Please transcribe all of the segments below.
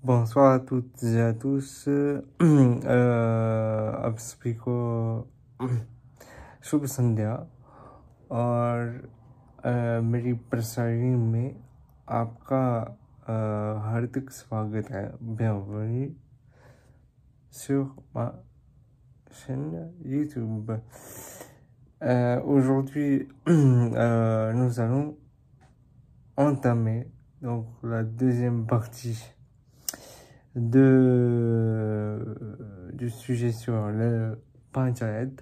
Bonsoir à toutes et à tous. आप सभी को शुभ संध्या और मेरी प्रसारणी में आपका हार्दिक स्वागत है। Bienvenue sur ma chaîne YouTube. Aujourd'hui, nous allons entamer donc la deuxième partie du sujet sur le Panchayat.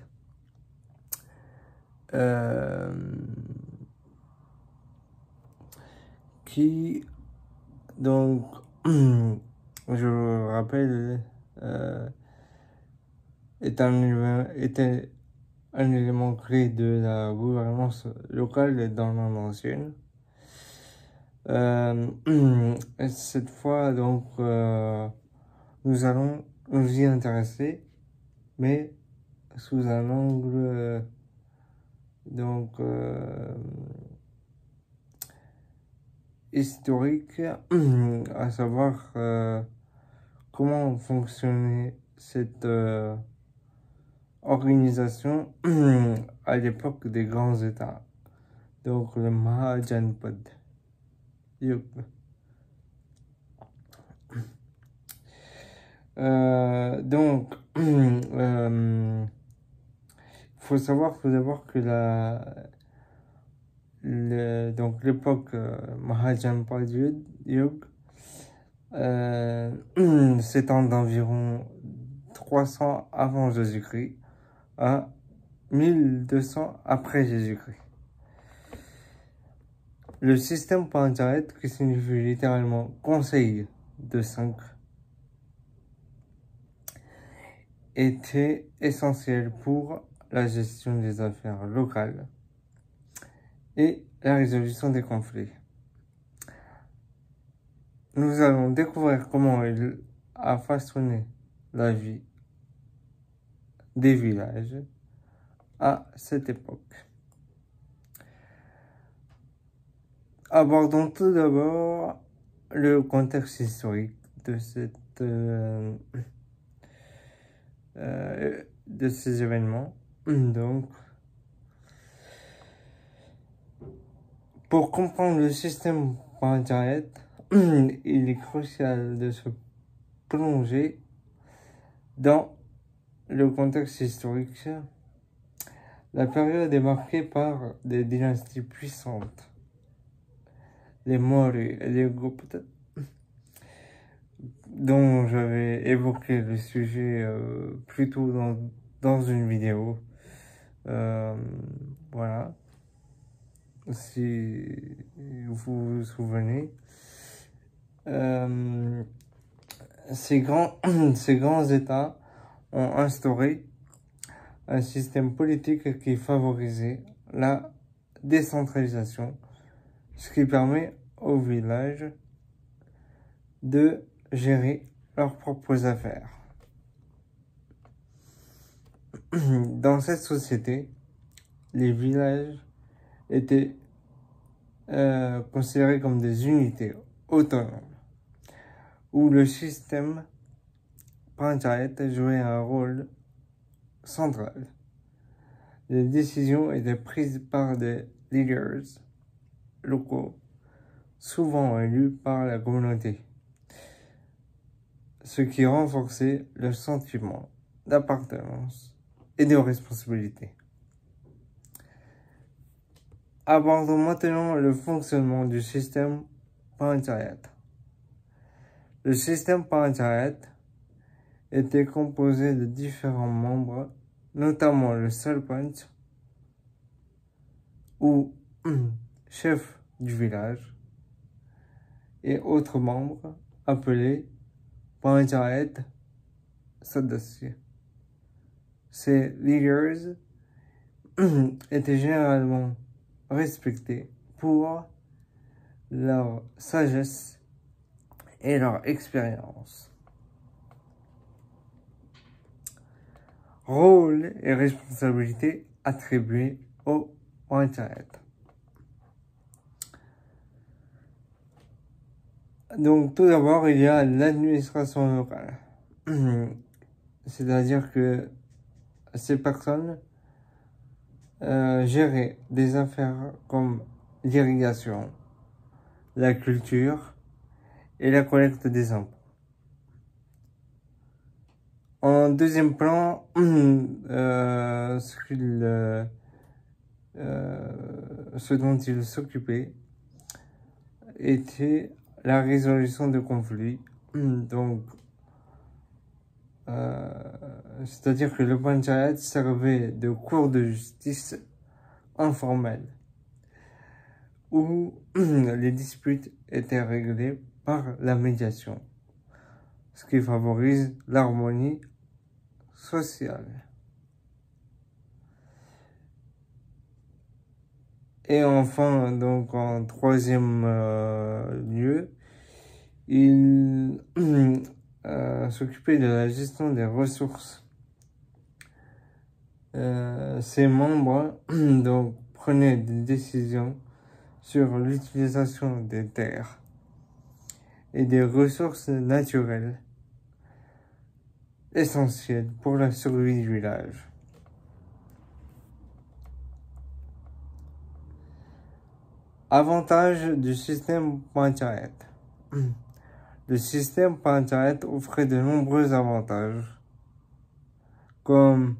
Qui donc je le rappelle était un élément clé de la gouvernance locale dans l'Inde ancienne. Cette fois donc nous allons nous y intéresser, mais sous un angle historique, à savoir comment fonctionnait cette organisation à l'époque des grands États, donc le Mahajanpad Yuga. Faut savoir tout d'abord que l'époque Mahajanpad Yuga s'étend d'environ 300 avant Jésus-Christ à 1200 après Jésus-Christ. Le système Panchayat, qui signifie littéralement conseil de 5, était essentiel pour la gestion des affaires locales et la résolution des conflits. Nous allons découvrir comment il a façonné la vie des villages à cette époque. Abordons tout d'abord le contexte historique de ces événements. Donc, pour comprendre le système Panchayat, il est crucial de se plonger dans le contexte historique. La période est marquée par des dynasties puissantes, les Maurya et les Gupta, dont j'avais évoqué le sujet plus tôt dans une vidéo. Voilà, si vous vous souvenez. Ces grands États ont instauré un système politique qui favorisait la décentralisation, ce qui permet aux villages de gérer leurs propres affaires. Dans cette société, les villages étaient considérés comme des unités autonomes, où le système Panchayat jouait un rôle central. Les décisions étaient prises par des leaders locaux, souvent élus par la communauté, ce qui renforçait le sentiment d'appartenance et de responsabilité. Abordons maintenant le fonctionnement du système Panchayat. Le système Panchayat était composé de différents membres, notamment le Sarpanch, ou chef du village, et autres membres appelés Panchayat Sadasya. Ces leaders étaient généralement respectés pour leur sagesse et leur expérience. Rôle et responsabilités attribués au Panchayat. Donc, tout d'abord, il y a l'administration locale. C'est-à-dire que ces personnes géraient des affaires comme l'irrigation, la culture et la collecte des impôts. En deuxième plan, ce dont il s'occupait était la résolution de conflits. Donc, c'est-à-dire que le panchayat servait de cour de justice informelle où les disputes étaient réglées par la médiation, ce qui favorise l'harmonie sociale. Et enfin, donc en troisième lieu, il s'occupait de la gestion des ressources. Ses membres donc prenaient des décisions sur l'utilisation des terres et des ressources naturelles essentielles pour la survie du village. Avantage du système panchayat. Le système panchayat offrait de nombreux avantages, comme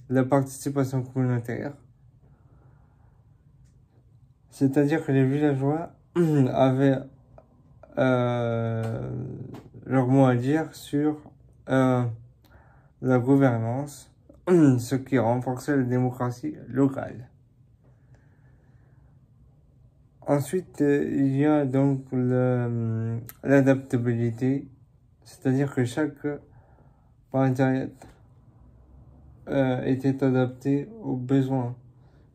la participation communautaire, c'est-à-dire que les villageois avaient leur mot à dire sur la gouvernance, ce qui renforçait la démocratie locale. Ensuite, il y a donc l'adaptabilité, c'est-à-dire que chaque panchayat était adapté aux besoins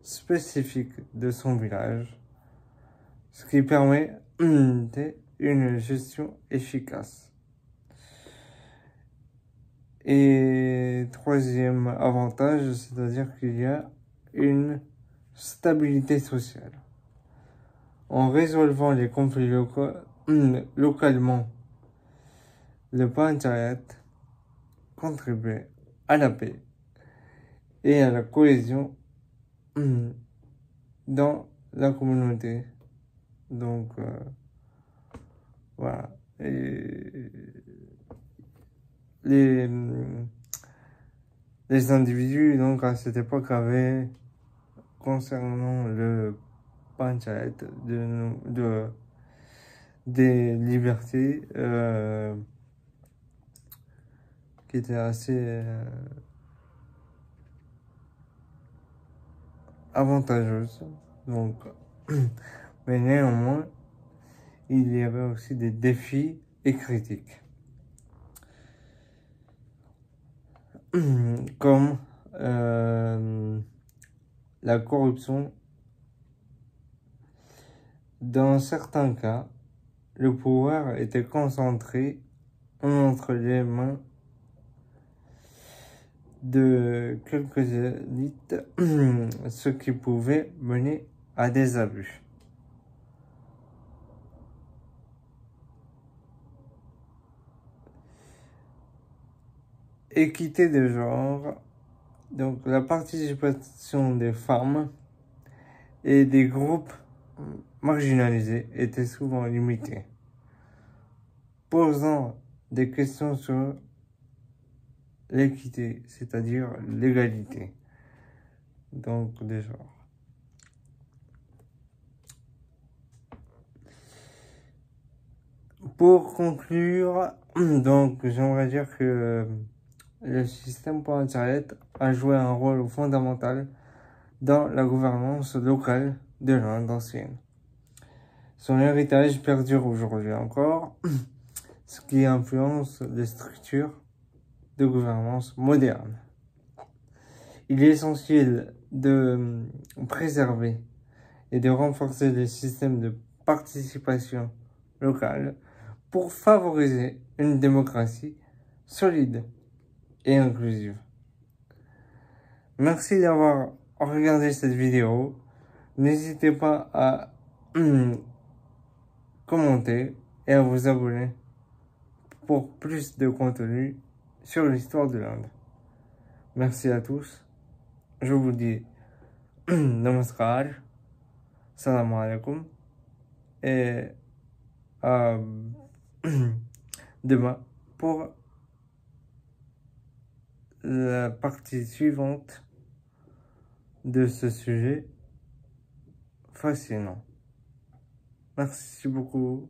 spécifiques de son village, ce qui permet une gestion efficace. Et troisième avantage, c'est-à-dire qu'il y a une stabilité sociale. En résolvant les conflits localement, le panchayat contribuait à la paix et à la cohésion dans la communauté. Donc, voilà. Et les individus, donc, à cette époque, avaient, concernant le panchayat, des libertés qui étaient assez avantageuses. Donc, mais néanmoins, il y avait aussi des défis et critiques. Comme la corruption. Dans certains cas, le pouvoir était concentré entre les mains de quelques élites, ce qui pouvait mener à des abus. Équité de genre, donc la participation des femmes et des groupes marginalisés était souvent limitée, posant des questions sur l'équité, c'est-à-dire l'égalité, donc des genres. Pour conclure, donc j'aimerais dire que le système panchayat a joué un rôle fondamental dans la gouvernance locale de l'Inde ancienne. Son héritage perdure aujourd'hui encore, ce qui influence les structures de gouvernance moderne. Il est essentiel de préserver et de renforcer les systèmes de participation locale pour favoriser une démocratie solide et inclusive. Merci d'avoir regardé cette vidéo. N'hésitez pas à commenter, et à vous abonner pour plus de contenu sur l'histoire de l'Inde. Merci à tous. Je vous dis namaskar, salam alaikum et à demain pour la partie suivante de ce sujet fascinant. Merci beaucoup.